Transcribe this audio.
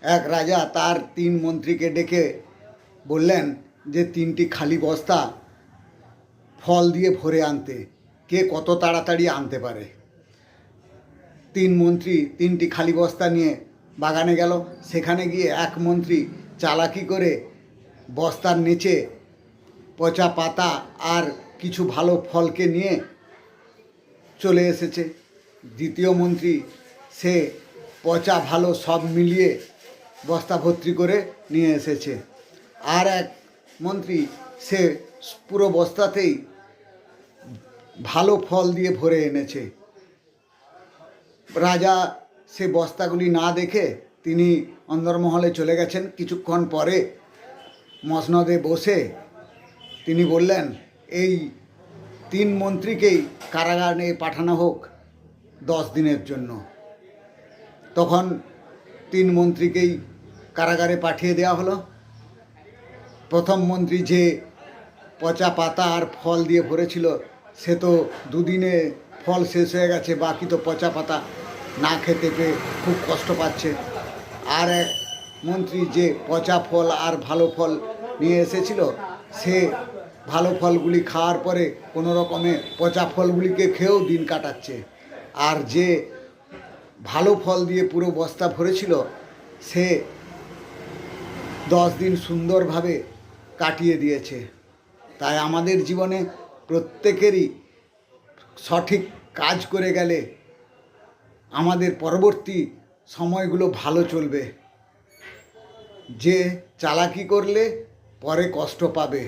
এক রাজা তার 3 মন্ত্রীকে ডেকে বললেন যে 3টি খালি বস্তা ফল দিয়ে ভরে আনতে, কে কত তাড়াতাড়ি আনতে পারে। 3 মন্ত্রী 3টি খালি বস্তা নিয়ে বাগানে গেল। সেখানে গিয়ে এক মন্ত্রী চালাকি করে বস্তার নিচে পচা পাতা আর কিছু ভালো ফলকে নিয়ে চলে এসেছে। দ্বিতীয় মন্ত্রী সে পচা ভালো সব মিলিয়ে বস্তা ভর্তি করে নিয়ে এসেছে। আর এক মন্ত্রী সে পুরো বস্তাতেই ভালো ফল দিয়ে ভরে এনেছে। রাজা সে বস্তাগুলি না দেখে তিনি অন্দরমহলে চলে গেছেন। কিছুক্ষণ পরে মসনদে বসে তিনি বললেন, এই 3 মন্ত্রীকেই কারাগারে পাঠানো হোক 10 দিনের জন্য। তখন 3 মন্ত্রীকেই কারাগারে পাঠিয়ে দেওয়া হলো। প্রথম মন্ত্রী যে পচা পাতা আর ফল দিয়ে ভরেছিল, সে তো 2 দিনে ফল শেষ হয়ে গেছে, বাকি তো পচা পাতা না খেতে পেয়ে খুব কষ্ট পাচ্ছে। আর এক মন্ত্রী যে পচা ফল আর ভালো ফল নিয়ে এসেছিল, সে ভালো ফলগুলি খাওয়ার পরে কোনো রকমে পচা ফলগুলিকে খেয়েও দিন কাটাচ্ছে। আর যে ভালো ফল দিয়ে পুরো বস্তা ভরেছিল, সে 10 দিন সুন্দরভাবে কাটিয়ে দিয়েছে। তাই আমাদের জীবনে প্রত্যেকেরই সঠিক কাজ করে গেলে আমাদের পরবর্তী সময়গুলো ভালো চলবে। যে চালাকি করলে পরে কষ্ট পাবে।